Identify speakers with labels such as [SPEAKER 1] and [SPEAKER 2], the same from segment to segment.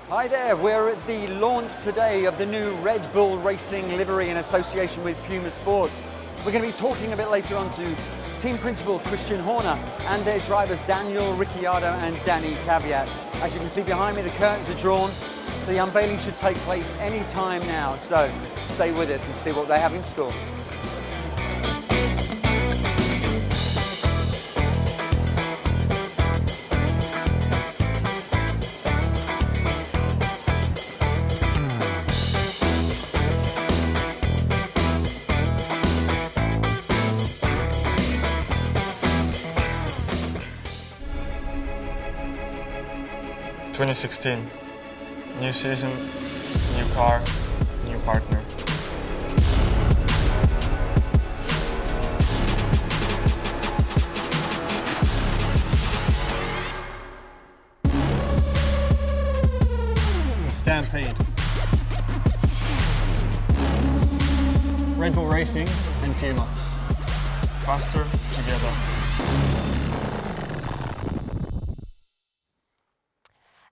[SPEAKER 1] Hi there, we're at the launch today of the new Red Bull Racing livery in association with Puma Sports. We're going to be talking a bit later on to team principal Christian Horner and their drivers Daniel Ricciardo and Danny Caveat. As you can see behind me, the curtains are drawn. The unveiling should take place any time now, so stay with us and see what they have in store.
[SPEAKER 2] "2016, new season, new car, new partner.
[SPEAKER 3] The Stampede. Red Bull Racing and Puma.
[SPEAKER 2] Faster together."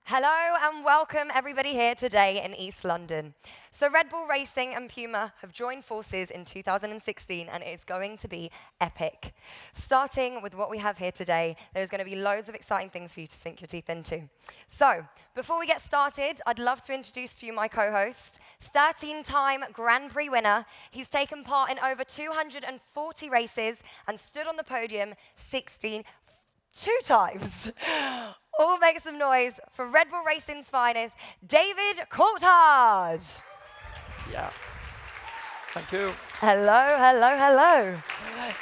[SPEAKER 4] Hello and welcome everybody here today in East London. So Red Bull Racing and Puma have joined forces in 2016 and it is going to be epic. Starting with what we have here today, there's going to be loads of exciting things for you to sink your teeth into. So before we get started, I'd love to introduce to you my co-host, 13-time Grand Prix winner. He's taken part in over 240 races and stood on the podium 2 times. All make some noise for Red Bull Racing's finest, David Coulthard.
[SPEAKER 5] Yeah. Thank you.
[SPEAKER 4] Hello, hello, hello.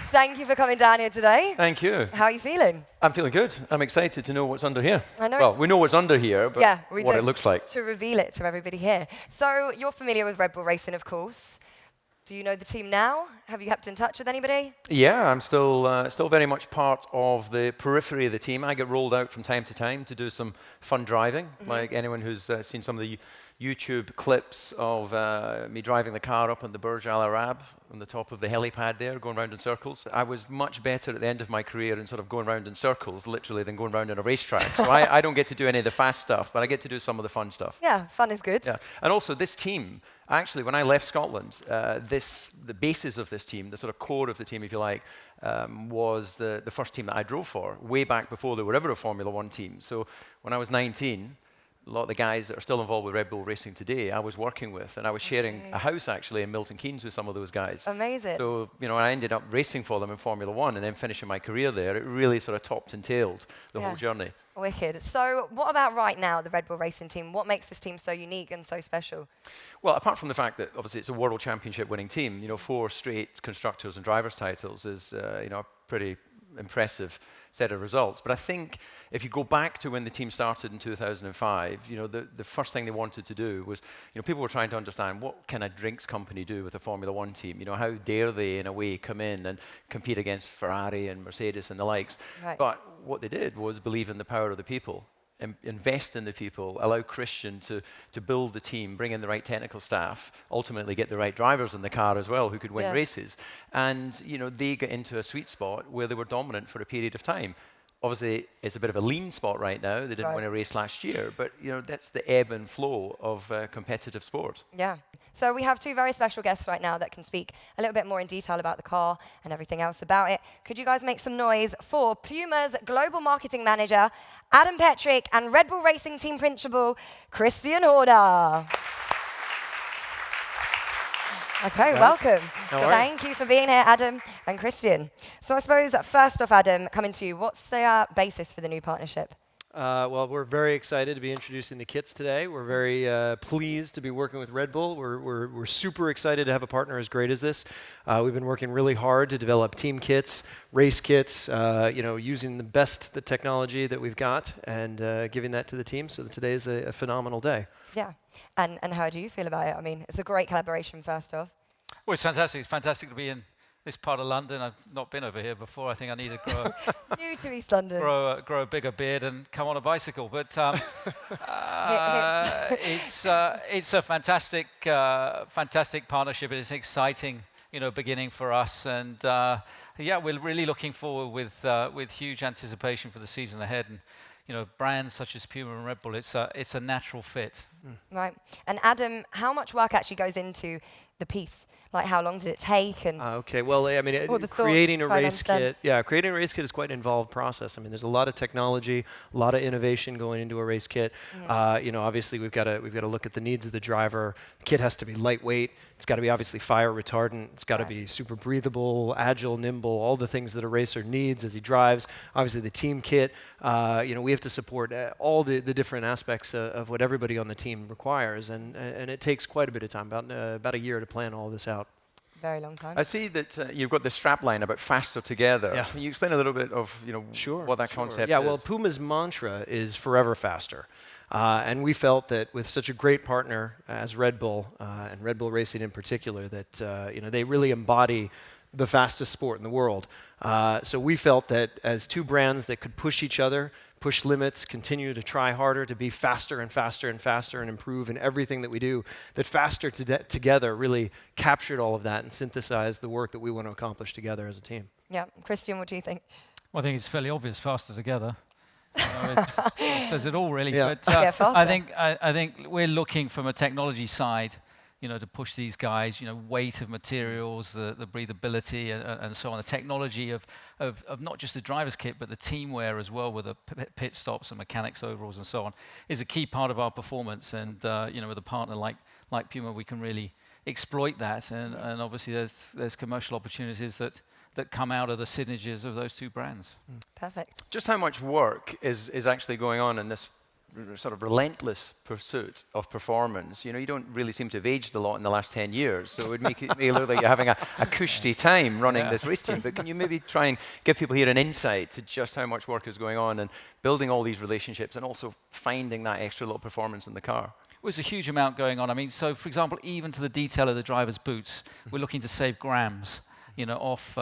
[SPEAKER 4] Thank you for coming down here today.
[SPEAKER 5] Thank you.
[SPEAKER 4] How are you feeling?
[SPEAKER 5] I'm feeling good. I'm excited to know what's under here.
[SPEAKER 4] I know.
[SPEAKER 5] Well, we know what's under here, but
[SPEAKER 4] yeah, we
[SPEAKER 5] what
[SPEAKER 4] do,
[SPEAKER 5] it looks like.
[SPEAKER 4] to reveal it to everybody here. So you're familiar with Red Bull Racing, of course. Do you know the team now? Have you kept in touch with anybody?
[SPEAKER 5] Yeah, I'm still very much part of the periphery of the team. I get rolled out from time to time to do some fun driving. Like anyone who's seen some of the YouTube clips of me driving the car up on the Burj Al Arab on the top of the helipad there, going round in circles. I was much better at the end of my career in sort of going round in circles, literally, than going round in a racetrack. So I don't get to do any of the fast stuff, but I get to do some of the fun stuff.
[SPEAKER 4] Yeah, fun is good.
[SPEAKER 5] Yeah, and also this team, actually, when I left Scotland, the basis of this team, the sort of core of the team, if you like, was the first team that I drove for, way back before there were ever a Formula One team. So when I was 19, a lot of the guys that are still involved with Red Bull Racing today, I was working with, and I was sharing a house actually in Milton Keynes with some of those guys.
[SPEAKER 4] Amazing.
[SPEAKER 5] So, you know, I ended up racing for them in Formula One and then finishing my career there. It really sort of topped and tailed the whole journey.
[SPEAKER 4] Wicked. So what about right now, the Red Bull Racing team? What makes this team so unique and so special?
[SPEAKER 5] Well, apart from the fact that obviously it's a World Championship winning team, you know, 4 straight constructors and drivers titles is, you know, a pretty impressive set of results. But I think if you go back to when the team started in 2005, you know, the first thing they wanted to do was, you know, people were trying to understand what can a drinks company do with a Formula One team? You know, how dare they, in a way, come in and compete against Ferrari and Mercedes and the likes?
[SPEAKER 4] Right.
[SPEAKER 5] But what they did was believe in the power of the people. Invest in the people, allow Christian to build the team, bring in the right technical staff, ultimately get the right drivers in the car as well who could win races. And, you know, they got into a sweet spot where they were dominant for a period of time. Obviously, it's a bit of a lean spot right now. They didn't win a race last year, but, you know, that's the ebb and flow of competitive sport.
[SPEAKER 4] Yeah. So we have 2 very special guests right now that can speak a little bit more in detail about the car and everything else about it. Could you guys make some noise for Puma's Global Marketing Manager, Adam Petrick, and Red Bull Racing Team Principal, Christian Horner. Okay, welcome. Thank you for being here, Adam and Christian. So I suppose, first off, Adam, coming to you, what's the basis for the new partnership?
[SPEAKER 6] Well, we're very excited to be introducing the kits today. We're very pleased to be working with Red Bull. We're super excited to have a partner as great as this. We've been working really hard to develop team kits, race kits, you know, using the technology that we've got and giving that to the team. So today is a phenomenal day.
[SPEAKER 4] Yeah. And how do you feel about it? I mean, it's a great collaboration, first off.
[SPEAKER 7] Well, it's fantastic. It's fantastic to be in this part of London. I've not been over here before. I think I need to grow
[SPEAKER 4] New to East London.
[SPEAKER 7] grow a bigger beard and come on a bicycle. But it's a fantastic partnership. It's an exciting, you know, beginning for us. And yeah, we're really looking forward with huge anticipation for the season ahead. And brands such as Puma and Red Bull, it's a natural fit.
[SPEAKER 4] Right. And Adam, how much work actually goes into the piece? Like, how long did it take? And
[SPEAKER 6] Okay, well, I mean,
[SPEAKER 4] Or the
[SPEAKER 6] creating a
[SPEAKER 4] thoughts, trying to
[SPEAKER 6] race
[SPEAKER 4] understand.
[SPEAKER 6] kit, creating a race kit is quite an involved process. I mean, there's a lot of technology, a lot of innovation going into a race kit. Obviously, we've got to look at the needs of the driver. The kit has to be lightweight. It's got to be obviously fire retardant. It's got to be super breathable, agile, nimble, all the things that a racer needs as he drives. Obviously, the team kit, we have to support all the different aspects of what everybody on the team requires, and it takes quite a bit of time, about a year to plan all this out.
[SPEAKER 4] very long time.
[SPEAKER 5] I see that you've got the strap line about faster together.
[SPEAKER 6] Yeah.
[SPEAKER 5] Can you explain a little bit of what that concept
[SPEAKER 6] Yeah,
[SPEAKER 5] is?
[SPEAKER 6] well, Puma's mantra is forever faster. And we felt that with such a great partner as Red Bull, and Red Bull Racing in particular, that they really embody the fastest sport in the world. So we felt that as two brands that could push each other, push limits, continue to try harder to be faster and faster and faster and improve in everything that we do, that faster together really captured all of that and synthesized the work that we want to accomplish together as a team.
[SPEAKER 4] Yeah. Christian, what do you think?
[SPEAKER 7] Well, I think it's fairly obvious, faster together. It says it all, really.
[SPEAKER 6] Yeah.
[SPEAKER 7] But
[SPEAKER 4] Yeah, faster.
[SPEAKER 7] I think we're looking from a technology side, to push these guys, weight of materials, the breathability, and so on. The technology of not just the driver's kit, but the team wear as well, with the pit stops and mechanics overalls and so on, is a key part of our performance. And with a partner like Puma, we can really exploit that. And obviously, there's commercial opportunities that come out of the synergies of those two brands.
[SPEAKER 4] Perfect.
[SPEAKER 5] Just how much work is actually going on in this sort of relentless pursuit of performance? You don't really seem to have aged a lot in the last 10 years, so it would make it look like you're having a cushy time running this race team. But can you maybe try and give people here an insight to just how much work is going on and building all these relationships and also finding that extra little performance in the car?
[SPEAKER 7] Well, there's a huge amount going on. I mean, so for example, even to the detail of the driver's boots, we're looking to save grams. Off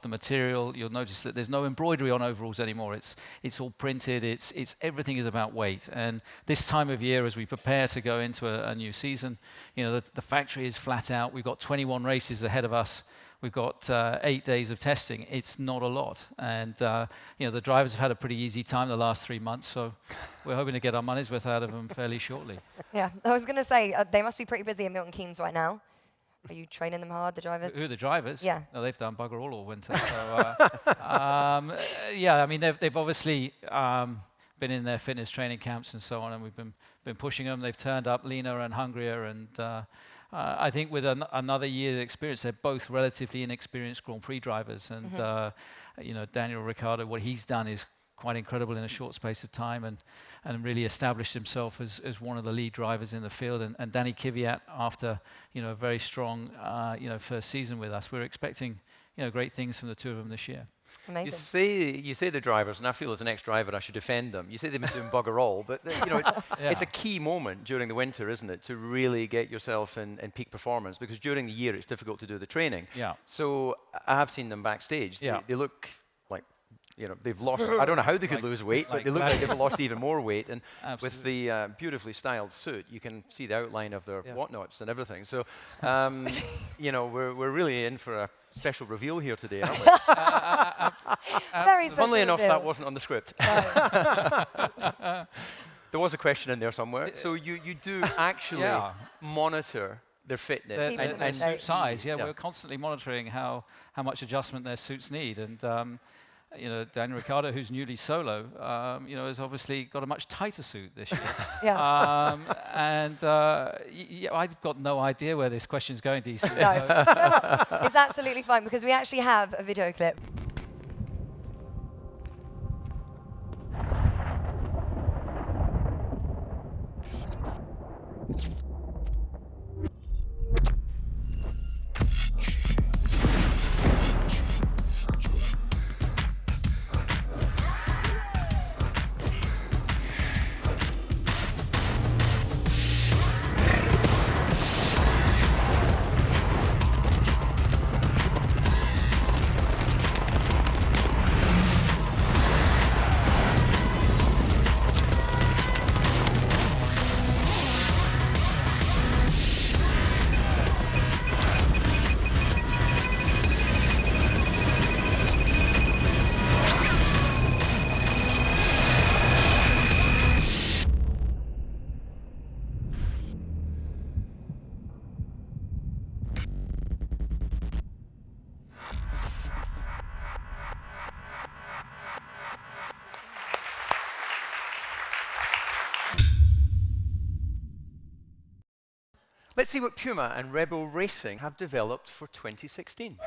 [SPEAKER 7] the material. You'll notice that there's no embroidery on overalls anymore. It's all printed. It's everything is about weight. And this time of year, as we prepare to go into a new season, the factory is flat out. We've got 21 races ahead of us. We've got 8 days of testing. It's not a lot. And the drivers have had a pretty easy time the last 3 months. So we're hoping to get our money's worth out of them fairly shortly.
[SPEAKER 4] Yeah. I was going to say, they must be pretty busy in Milton Keynes right now. Are you training them hard, the drivers?
[SPEAKER 7] Who are the drivers?
[SPEAKER 4] Yeah.
[SPEAKER 7] No, they've done bugger all winter. So, I mean, they've obviously been in their fitness training camps and so on, and we've been pushing them. They've turned up leaner and hungrier, and I think with another year's experience, they're both relatively inexperienced Grand Prix drivers. And Daniel Ricciardo, what he's done is quite incredible in a short space of time, and really established himself as one of the lead drivers in the field. And Danny Kvyat, after a very strong first season with us, we're expecting great things from the two of them this year.
[SPEAKER 4] Amazing.
[SPEAKER 5] You say the drivers, and I feel as an ex-driver I should defend them. You say they've been doing bugger all, but it's a key moment during the winter, isn't it, to really get yourself in peak performance, because during the year it's difficult to do the training.
[SPEAKER 7] Yeah.
[SPEAKER 5] So I have seen them backstage.
[SPEAKER 7] Yeah.
[SPEAKER 5] They look like they've lost. I don't know how they could lose weight, but they look like they've lost even more weight. And with the beautifully styled suit, you can see the outline of their whatnots and everything. So, we're really in for a special reveal here today, aren't we?
[SPEAKER 4] Very special.
[SPEAKER 5] Funnily enough,
[SPEAKER 4] reveal.
[SPEAKER 5] that wasn't on the script. There was a question in there somewhere. So you do actually monitor their fitness
[SPEAKER 7] and suit size.
[SPEAKER 5] Yeah.
[SPEAKER 7] We're constantly monitoring how much adjustment their suits need. And Daniel Ricciardo, who's newly solo, has obviously got a much tighter suit this year.
[SPEAKER 4] Yeah.
[SPEAKER 7] I've got no idea where this question's going, DC.
[SPEAKER 4] No. It's absolutely fine, because we actually have a video clip.
[SPEAKER 5] Let's see what Puma and Red Bull Racing have developed for 2016.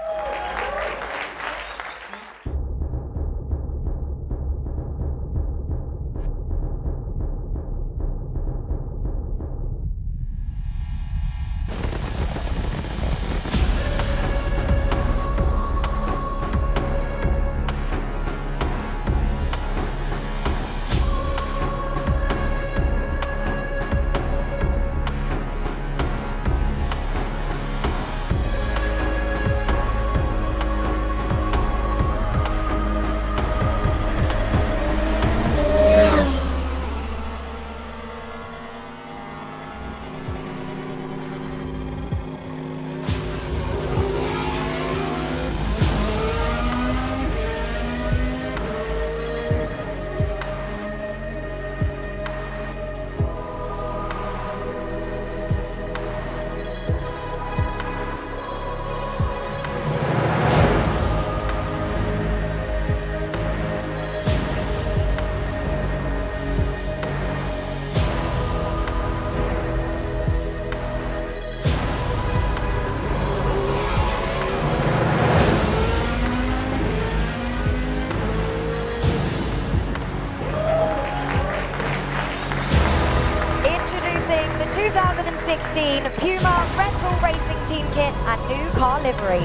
[SPEAKER 4] The 2016 Puma Red Bull Racing Team Kit and new car livery.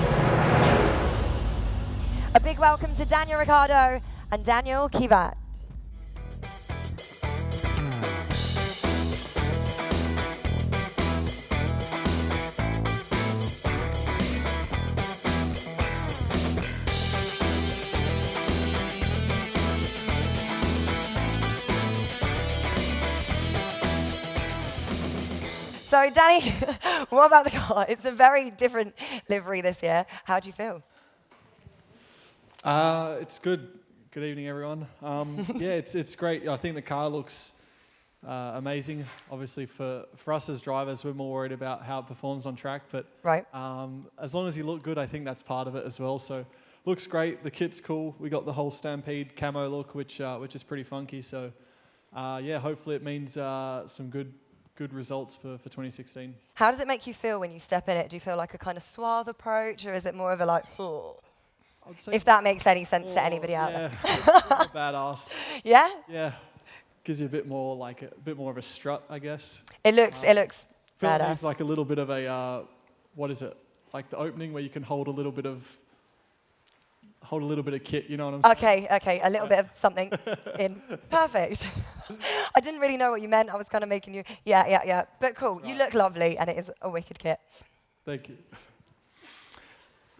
[SPEAKER 4] A big welcome to Daniel Ricciardo and Daniel Kivat. So Danny, what about the car? It's a very different livery this year. How do you feel?
[SPEAKER 8] It's good. Good evening, everyone. Yeah, it's great. I think the car looks amazing. Obviously, for us as drivers, we're more worried about how it performs on track. But
[SPEAKER 4] right.
[SPEAKER 8] As long as you look good, I think that's part of it as well. So looks great. The kit's cool. We got the whole Stampede camo look, which is pretty funky. So yeah, hopefully it means some good results for 2016.
[SPEAKER 4] How does it make you feel when you step in it? Do you feel like a kind of suave approach, or is it more of a like, if that makes any sense to anybody out there?
[SPEAKER 8] A badass.
[SPEAKER 4] Yeah?
[SPEAKER 8] Yeah. Gives you a bit more of a strut, I guess.
[SPEAKER 4] It looks badass.
[SPEAKER 8] It's like a little bit of a, what is it? Like the opening where you can hold a little bit of kit, you know what I'm saying?
[SPEAKER 4] Okay, a little bit of something in. Perfect. I didn't really know what you meant. I was kind of making you, yeah. But cool, right. You look lovely, and it is a wicked kit.
[SPEAKER 8] Thank you.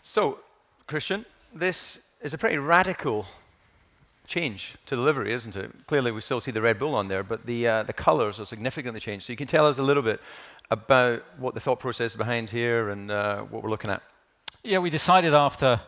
[SPEAKER 5] So, Christian, this is a pretty radical change to the livery, isn't it? Clearly, we still see the Red Bull on there, but the colours are significantly changed. So you can tell us a little bit about what the thought process behind here and what we're looking at.
[SPEAKER 7] Yeah, we decided after,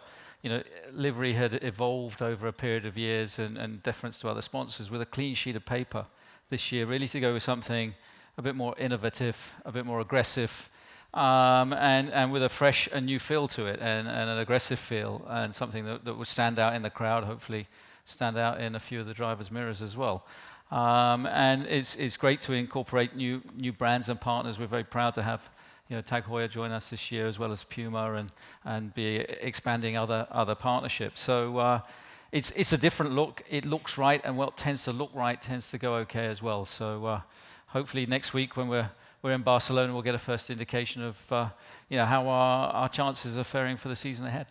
[SPEAKER 7] livery had evolved over a period of years and deference to other sponsors with a clean sheet of paper this year, really to go with something a bit more innovative, a bit more aggressive, and with a fresh and new feel to it, and an aggressive feel, and something that would stand out in the crowd, hopefully stand out in a few of the drivers' mirrors as well. And it's great to incorporate new brands and partners. We're very proud to have Tag Heuer join us this year, as well as Puma, and be expanding other partnerships. So it's a different look. It looks right, and what tends to look right tends to go okay as well. So hopefully next week when we're in Barcelona, we'll get a first indication of how our chances are faring for the season ahead.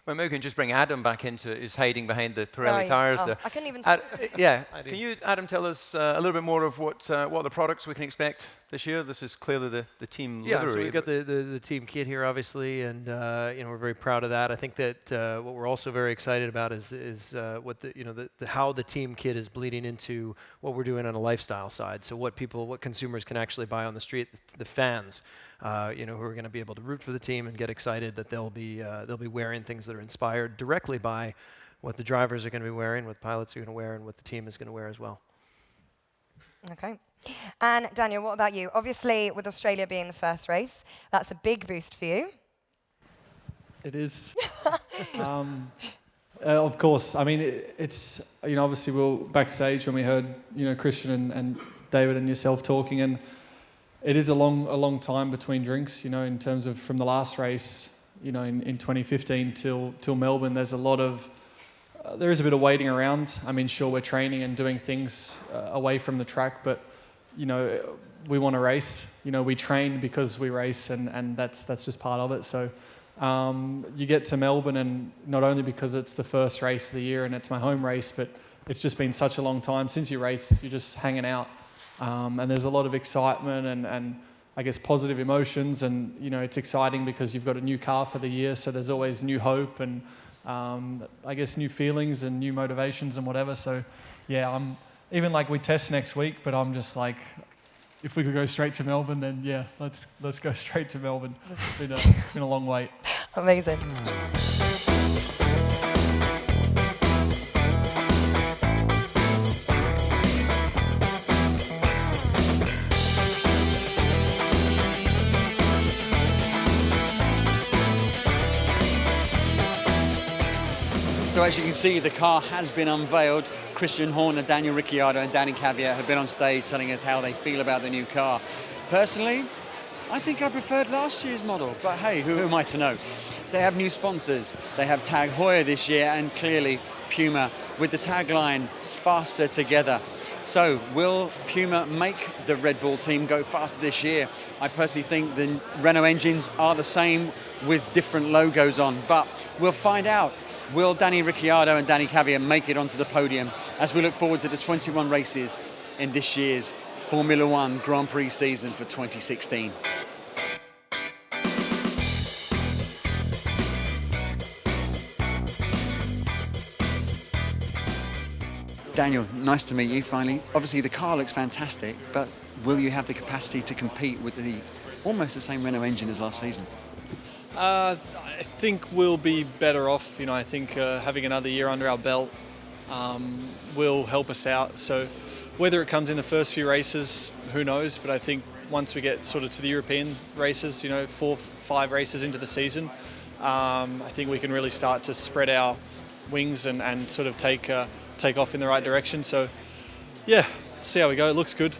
[SPEAKER 5] Well, maybe we can just bring Adam back into, who's hiding behind the Pirelli tyres there.
[SPEAKER 4] I couldn't even
[SPEAKER 5] yeah, can you, Adam, tell us a little bit more of what the products we can expect this year? This is clearly the team livery.
[SPEAKER 6] Yeah, so we've got the team kit here, obviously, and we're very proud of that. I think that what we're also very excited about is what how the team kit is bleeding into what we're doing on a lifestyle side. So what consumers can actually buy on the street, the fans. Who are going to be able to root for the team and get excited that they'll be wearing things that are inspired directly by what the drivers are going to be wearing, what pilots are going to wear, and what the team is going to wear as well.
[SPEAKER 4] Okay. And Daniel, what about you? Obviously, with Australia being the first race, that's a big boost for you.
[SPEAKER 8] It is. Of course. I mean, it's obviously we were backstage when we heard Christian and David and yourself talking, and it is a long time between drinks, in terms of from the last race, in 2015 till Melbourne. There is a bit of waiting around. I mean, sure, we're training and doing things away from the track, but we want to race. We train because we race, and that's just part of it. So you get to Melbourne, and not only because it's the first race of the year and it's my home race, but it's just been such a long time since you race. You're just hanging out, and there's a lot of excitement and I guess positive emotions, and it's exciting because you've got a new car for the year, so there's always new hope and I guess new feelings and new motivations and whatever. So yeah, I'm even like we test next week, but I'm just like, if we could go straight to Melbourne, then yeah, let's go straight to Melbourne. It's been a long wait.
[SPEAKER 4] Amazing.
[SPEAKER 1] So as you can see, the car has been unveiled. Christian Horner, Daniel Ricciardo and Danny Cavia have been on stage telling us how they feel about the new car. Personally, I think I preferred last year's model, but hey, who am I to know? They have new sponsors. They have Tag Heuer this year and clearly Puma with the tagline, faster together. So will Puma make the Red Bull team go faster this year? I personally think the Renault engines are the same with different logos on, but we'll find out. Will Danny Ricciardo and Danny Cavia make it onto the podium as we look forward to the 21 races in this year's Formula One Grand Prix season for 2016? Daniel, nice to meet you finally. Obviously the car looks fantastic, but will you have the capacity to compete with the almost the same Renault engine as last season?
[SPEAKER 3] I think we'll be better off. I think having another year under our belt will help us out. So whether it comes in the first few races, who knows? But I think once we get sort of to the European races, 4-5 races into the season, I think we can really start to spread our wings and sort of take off in the right direction. So yeah, see how we go. It looks good.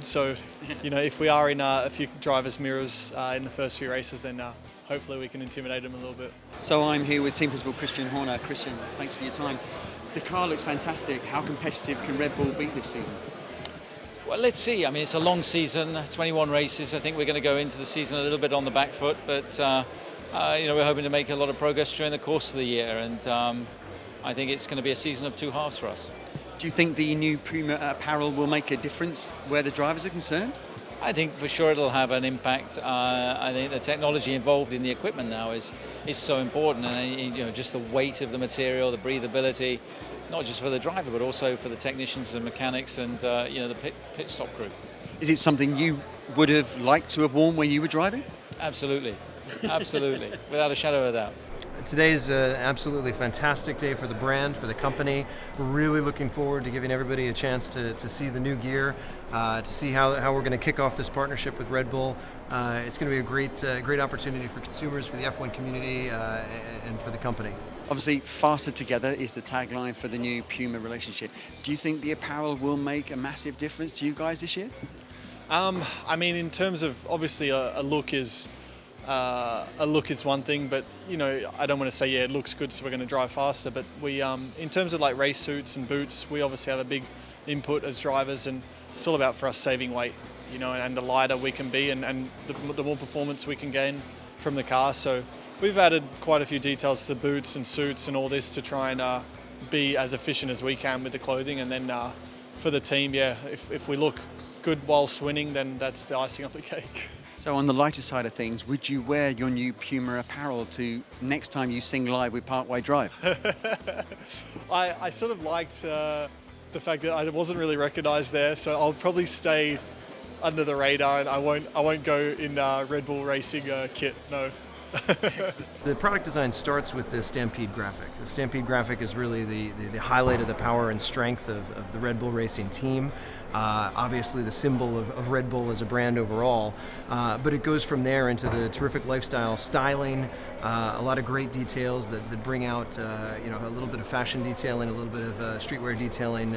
[SPEAKER 3] So if we are in a few drivers' mirrors in the first few races, then hopefully we can intimidate them a little bit.
[SPEAKER 1] So I'm here with Team Principal Christian Horner. Christian, thanks for your time. The car looks fantastic. How competitive can Red Bull be this season?
[SPEAKER 7] Well, let's see. I mean, it's a long season, 21 races. I think we're going to go into the season a little bit on the back foot, but we're hoping to make a lot of progress during the course of the year, and I think it's going to be a season of two halves for us.
[SPEAKER 1] Do you think the new Puma apparel will make a difference where the drivers are concerned?
[SPEAKER 7] I think for sure it'll have an impact. I think the technology involved in the equipment now is so important, and just the weight of the material, the breathability, not just for the driver but also for the technicians and mechanics and the pit stop crew.
[SPEAKER 1] Is it something you would have liked to have worn when you were driving?
[SPEAKER 7] Absolutely, without a shadow of a doubt.
[SPEAKER 6] Today's an absolutely fantastic day for the brand, for the company. We're really looking forward to giving everybody a chance to see the new gear, to see how we're going to kick off this partnership with Red Bull. It's going to be a great opportunity for consumers, for the F1 community, and for the company.
[SPEAKER 1] Obviously, faster together is the tagline for the new Puma relationship. Do you think the apparel will make a massive difference to you guys this year?
[SPEAKER 3] I mean, in terms of obviously a look is one thing, but I don't want to say it looks good so we're going to drive faster, but we in terms of like race suits and boots, we obviously have a big input as drivers, and it's all about for us saving weight, and the lighter we can be and the more performance we can gain from the car. So we've added quite a few details to the boots and suits and all this to try and be as efficient as we can with the clothing, and then for the team, if we look good whilst winning, then that's the icing on the cake.
[SPEAKER 1] So on the lighter side of things, would you wear your new Puma apparel to next time you sing live with Parkway Drive?
[SPEAKER 3] I sort of liked the fact that I wasn't really recognised there, so I'll probably stay under the radar and I won't go in Red Bull Racing kit. No.
[SPEAKER 6] The product design starts with the Stampede graphic. The Stampede graphic is really the highlight of the power and strength of the Red Bull Racing team. Obviously the symbol of Red Bull as a brand overall, but it goes from there into the terrific lifestyle styling, a lot of great details that bring out a little bit of fashion detailing, a little bit of streetwear detailing,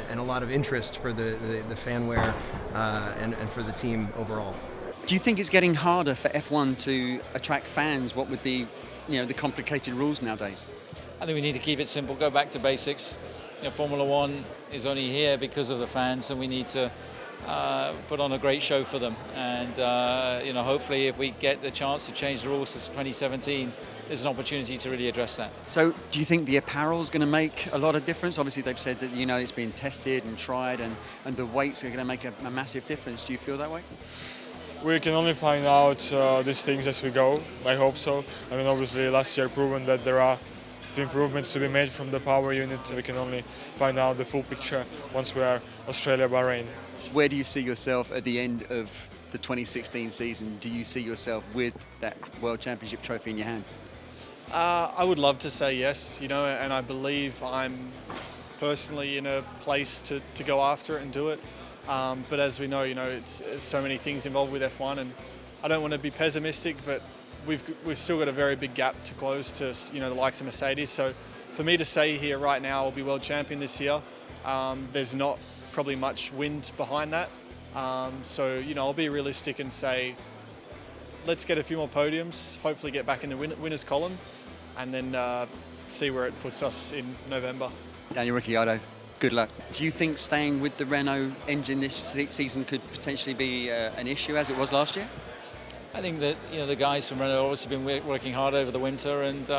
[SPEAKER 6] and a lot of interest for the fanwear and for the team overall.
[SPEAKER 1] Do you think it's getting harder for F1 to attract fans, what with the complicated rules nowadays?
[SPEAKER 7] I think we need to keep it simple, go back to basics. Formula One is only here because of the fans, and we need to put on a great show for them. And hopefully, if we get the chance to change the rules to 2017, there's an opportunity to really address that.
[SPEAKER 1] So, do you think the apparel is going to make a lot of difference? Obviously, they've said that it's been tested and tried, and the weights are going to make a massive difference. Do you feel that way?
[SPEAKER 2] We can only find out these things as we go. I hope so. I mean, obviously, last year proven that there are improvements to be made from the power unit. We can only find out the full picture once we are Australia, Bahrain.
[SPEAKER 1] Where do you see yourself at the end of the 2016 season? Do you see yourself with that World Championship trophy in your hand?
[SPEAKER 3] I would love to say yes, and I believe I'm personally in a place to go after it and do it. But as we know, it's so many things involved with F1, and I don't want to be pessimistic, but we've still got a very big gap to close to the likes of Mercedes. So for me to say here right now I'll be world champion this year, there's not probably much wind behind that. So I'll be realistic and say let's get a few more podiums, hopefully get back in the winners column, and then see where it puts us in November.
[SPEAKER 1] Daniel Ricciardo, good luck. Do you think staying with the Renault engine this season could potentially be an issue as it was last year?
[SPEAKER 7] I think that the guys from Renault have obviously been working hard over the winter, and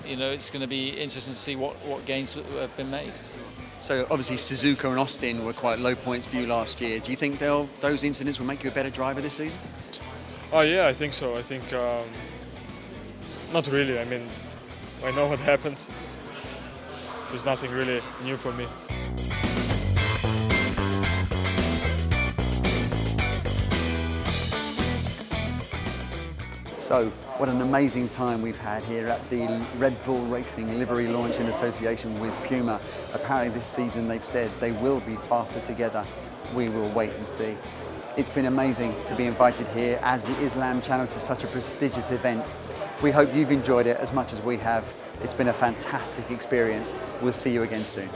[SPEAKER 7] it's going to be interesting to see what gains have been made.
[SPEAKER 1] So obviously Suzuka and Austin were quite low points for you last year. Do you think those incidents will make you a better driver this season?
[SPEAKER 2] Oh yeah, I think so. I think not really. I mean, I know what happened. There's nothing really new for me.
[SPEAKER 1] So, what an amazing time we've had here at the Red Bull Racing Livery launch in association with Puma. Apparently this season they've said they will be faster together. We will wait and see. It's been amazing to be invited here as the Islam Channel to such a prestigious event. We hope you've enjoyed it as much as we have. It's been a fantastic experience. We'll see you again soon.